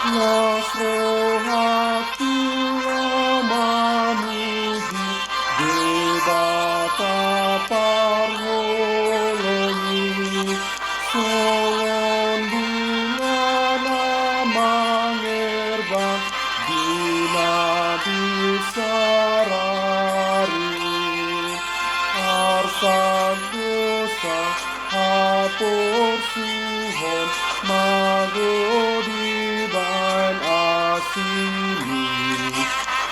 Nasrohati mamuji debata parholongi solon bunga mangerba dina disarari arsak dosa hapor suhon magodiban asini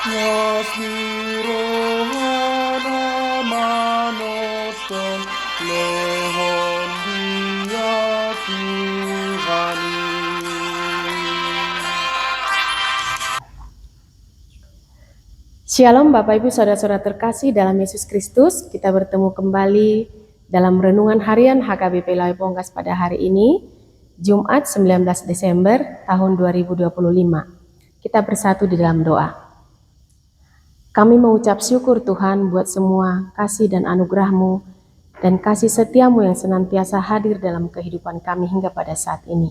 ngasni rohana manoton lehon dia Tuhani. Shalom Bapak Ibu Saudara-saudara terkasih dalam Yesus Kristus. Kita bertemu kembali dalam renungan harian HKBP Lawe Pongkas pada hari ini, Jumat 19 Desember tahun 2025. Kita bersatu di dalam doa. Kami mengucap syukur Tuhan buat semua kasih dan anugerah-Mu dan kasih setia-Mu yang senantiasa hadir dalam kehidupan kami hingga pada saat ini.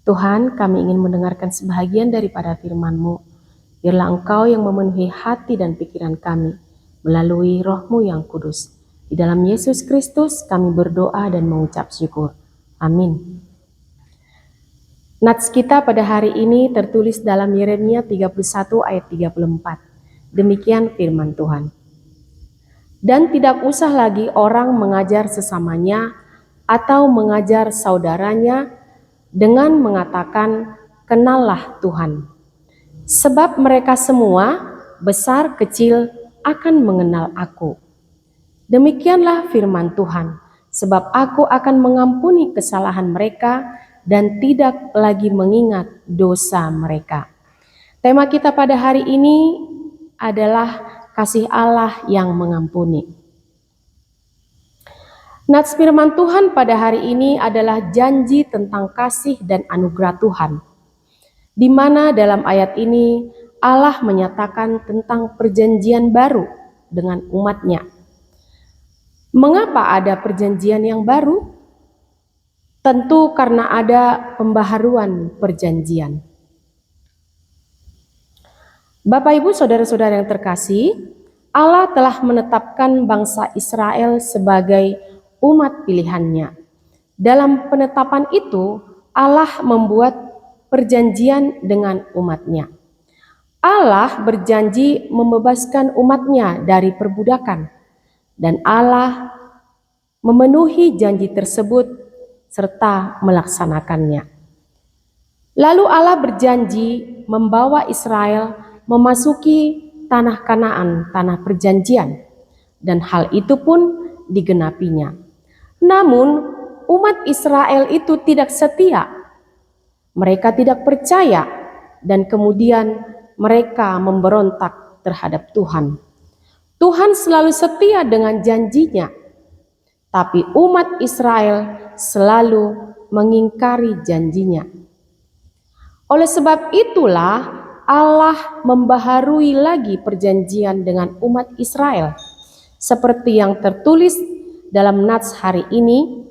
Tuhan, kami ingin mendengarkan sebahagian daripada firman-Mu. Biarlah Engkau yang memenuhi hati dan pikiran kami melalui Roh-Mu yang kudus. Di dalam Yesus Kristus kami berdoa dan mengucap syukur. Amin. Nats kita pada hari ini tertulis dalam Yeremia 31 ayat 34. Demikian firman Tuhan. Dan tidak usah lagi orang mengajar sesamanya atau mengajar saudaranya dengan mengatakan, "Kenallah Tuhan." Sebab mereka semua, besar kecil, akan mengenal aku. Demikianlah firman Tuhan, sebab aku akan mengampuni kesalahan mereka dan tidak lagi mengingat dosa mereka. Tema kita pada hari ini adalah kasih Allah yang mengampuni. Nats firman Tuhan pada hari ini adalah janji tentang kasih dan anugerah Tuhan, di mana dalam ayat ini Allah menyatakan tentang perjanjian baru dengan umatnya. Mengapa ada perjanjian yang baru? Tentu karena ada pembaharuan perjanjian. Bapak Ibu Saudara-saudara yang terkasih, Allah telah menetapkan bangsa Israel sebagai umat pilihannya. Dalam penetapan itu, Allah membuat perjanjian dengan umatnya. Allah berjanji membebaskan umatnya dari perbudakan, dan Allah memenuhi janji tersebut serta melaksanakannya. Lalu Allah berjanji membawa Israel memasuki tanah Kanaan, tanah perjanjian, dan hal itu pun digenapinya. Namun umat Israel itu tidak setia. Mereka tidak percaya dan kemudian mereka memberontak terhadap Tuhan. Tuhan selalu setia dengan janjinya, tapi umat Israel selalu mengingkari janjinya. Oleh sebab itulah Allah membaharui lagi perjanjian dengan umat Israel, seperti yang tertulis dalam Nats hari ini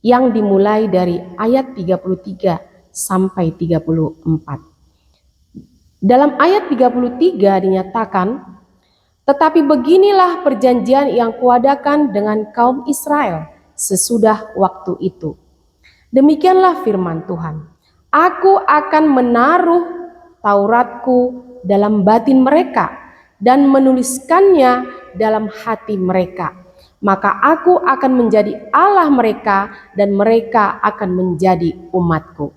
yang dimulai dari ayat 33 sampai 34. Dalam ayat 33 dinyatakan, "Tetapi beginilah perjanjian yang kuadakan dengan kaum Israel sesudah waktu itu. Demikianlah firman Tuhan. Aku akan menaruh Tauratku dalam batin mereka dan menuliskannya dalam hati mereka. Maka aku akan menjadi Allah mereka dan mereka akan menjadi umatku."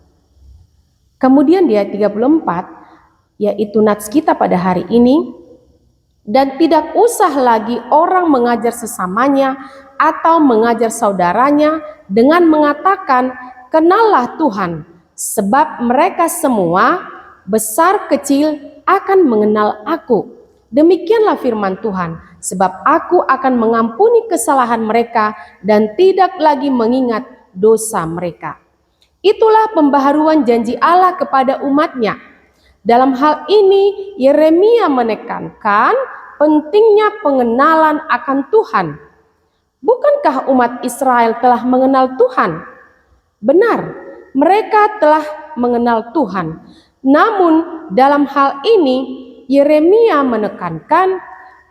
Kemudian di ayat 34, yaitu nats kita pada hari ini, "Dan tidak usah lagi orang mengajar sesamanya atau mengajar saudaranya dengan mengatakan, 'Kenallah Tuhan,' sebab mereka semua, besar kecil, akan mengenal aku. Demikianlah firman Tuhan, sebab aku akan mengampuni kesalahan mereka dan tidak lagi mengingat dosa mereka." Itulah pembaharuan janji Allah kepada umatnya. Dalam hal ini, Yeremia menekankan pentingnya pengenalan akan Tuhan. Bukankah umat Israel telah mengenal Tuhan? Benar, mereka telah mengenal Tuhan. Namun dalam hal ini Yeremia menekankan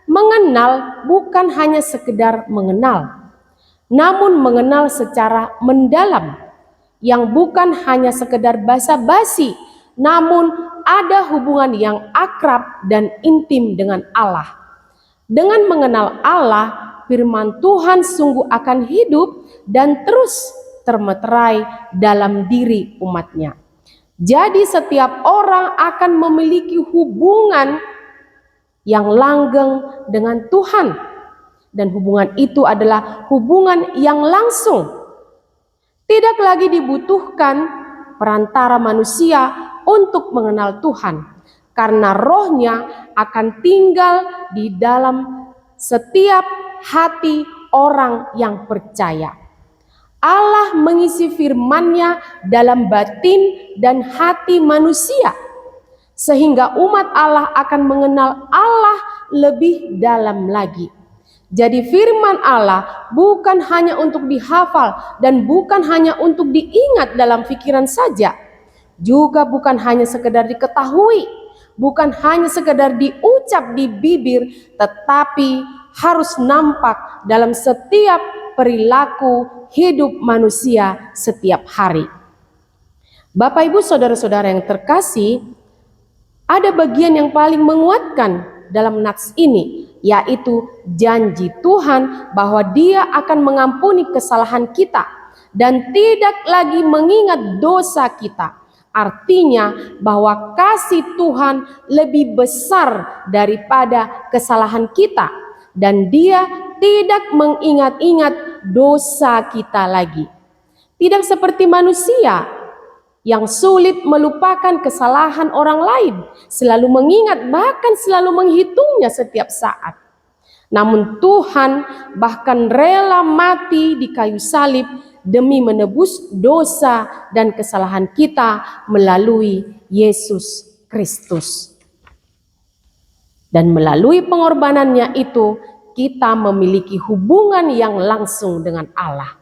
mengenal bukan hanya sekedar mengenal, namun mengenal secara mendalam, yang bukan hanya sekedar basa-basi, namun ada hubungan yang akrab dan intim dengan Allah. Dengan mengenal Allah, firman Tuhan sungguh akan hidup dan terus termeterai dalam diri umatnya. Jadi setiap orang akan memiliki hubungan yang langgeng dengan Tuhan. Dan hubungan itu adalah hubungan yang langsung. Tidak lagi dibutuhkan perantara manusia untuk mengenal Tuhan, karena rohnya akan tinggal di dalam setiap hati orang yang percaya. Allah mengisi firman-Nya dalam batin dan hati manusia, sehingga umat Allah akan mengenal Allah lebih dalam lagi. Jadi firman Allah bukan hanya untuk dihafal dan bukan hanya untuk diingat dalam pikiran saja, juga bukan hanya sekedar diketahui, bukan hanya sekedar diucap di bibir, tetapi harus nampak dalam setiap perilaku hidup manusia setiap hari. Bapak, Ibu, saudara-saudara yang terkasih, ada bagian yang paling menguatkan dalam nats ini, yaitu janji Tuhan bahwa Dia akan mengampuni kesalahan kita dan tidak lagi mengingat dosa kita. Artinya bahwa kasih Tuhan lebih besar daripada kesalahan kita, dan Dia tidak mengingat-ingat dosa kita lagi. Tidak seperti manusia yang sulit melupakan kesalahan orang lain, selalu mengingat bahkan selalu menghitungnya setiap saat. Namun Tuhan bahkan rela mati di kayu salib demi menebus dosa dan kesalahan kita melalui Yesus Kristus. Dan melalui pengorbanannya itu, kita memiliki hubungan yang langsung dengan Allah.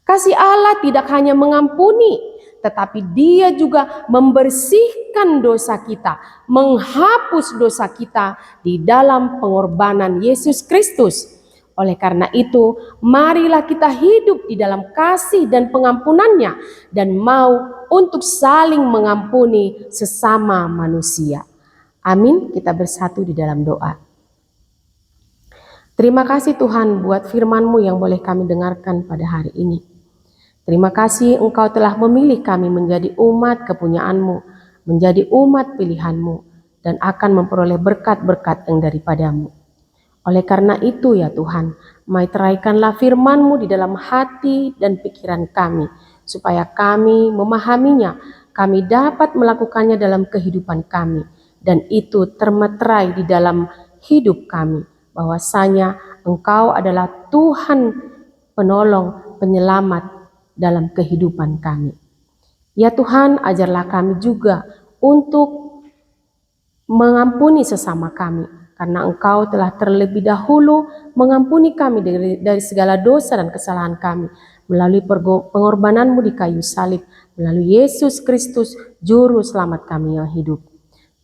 Kasih Allah tidak hanya mengampuni, tetapi Dia juga membersihkan dosa kita, menghapus dosa kita di dalam pengorbanan Yesus Kristus. Oleh karena itu, marilah kita hidup di dalam kasih dan pengampunan-Nya dan mau untuk saling mengampuni sesama manusia. Amin. Kita bersatu di dalam doa. Terima kasih Tuhan buat firman-Mu yang boleh kami dengarkan pada hari ini. Terima kasih Engkau telah memilih kami menjadi umat kepunyaan-Mu, menjadi umat pilihan-Mu, dan akan memperoleh berkat-berkat yang daripada-Mu. Oleh karena itu ya Tuhan, meteraikanlah firman-Mu di dalam hati dan pikiran kami, supaya kami memahaminya, kami dapat melakukannya dalam kehidupan kami, dan itu termeterai di dalam hidup kami, bahwasanya Engkau adalah Tuhan penolong, penyelamat dalam kehidupan kami. Ya Tuhan, ajarlah kami juga untuk mengampuni sesama kami, karena Engkau telah terlebih dahulu mengampuni kami dari segala dosa dan kesalahan kami melalui pengorbanan-Mu di kayu salib, melalui Yesus Kristus, Juru Selamat kami yang hidup.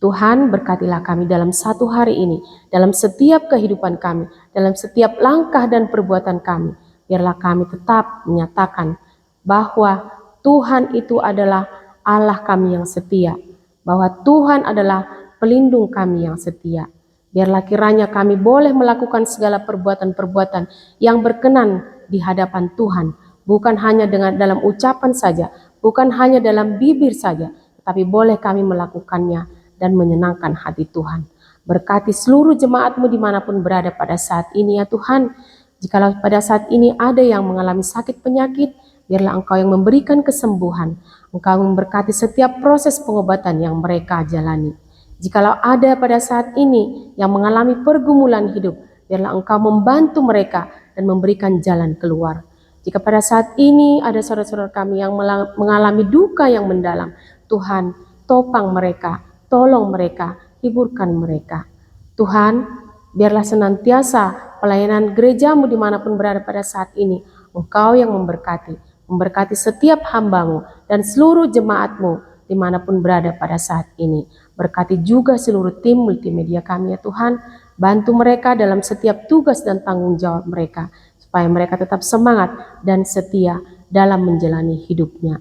Tuhan, berkatilah kami dalam satu hari ini, dalam setiap kehidupan kami, dalam setiap langkah dan perbuatan kami. Biarlah kami tetap menyatakan bahwa Tuhan itu adalah Allah kami yang setia, bahwa Tuhan adalah pelindung kami yang setia. Biarlah kiranya kami boleh melakukan segala perbuatan-perbuatan yang berkenan di hadapan Tuhan, bukan hanya dalam ucapan saja, bukan hanya dalam bibir saja, tetapi boleh kami melakukannya dan menyenangkan hati Tuhan. Berkati seluruh jemaat-Mu dimanapun berada pada saat ini ya Tuhan. Jikalau pada saat ini ada yang mengalami sakit penyakit, biarlah Engkau yang memberikan kesembuhan. Engkau memberkati setiap proses pengobatan yang mereka jalani. Jikalau ada pada saat ini yang mengalami pergumulan hidup, biarlah Engkau membantu mereka dan memberikan jalan keluar. Jika pada saat ini ada saudara-saudara kami yang mengalami duka yang mendalam, Tuhan, topang mereka, tolong mereka, hiburkan mereka. Tuhan, biarlah senantiasa pelayanan gereja-Mu dimanapun berada pada saat ini, Engkau yang memberkati setiap hamba-Mu dan seluruh jemaat-Mu dimanapun berada pada saat ini. Berkati juga seluruh tim multimedia kami ya Tuhan, bantu mereka dalam setiap tugas dan tanggung jawab mereka, supaya mereka tetap semangat dan setia dalam menjalani hidupnya.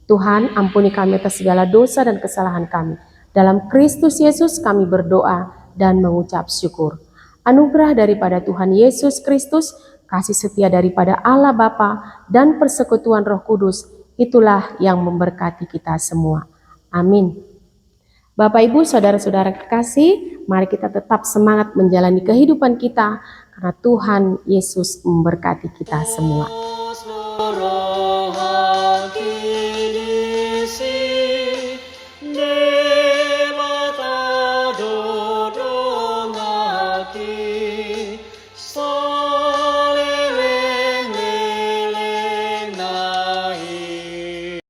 Tuhan, ampuni kami atas segala dosa dan kesalahan kami. Dalam Kristus Yesus kami berdoa dan mengucap syukur. Anugerah daripada Tuhan Yesus Kristus, kasih setia daripada Allah Bapa, dan persekutuan Roh Kudus, itulah yang memberkati kita semua. Amin. Bapak, Ibu, Saudara-saudara kekasih, mari kita tetap semangat menjalani kehidupan kita, karena Tuhan Yesus memberkati kita semua.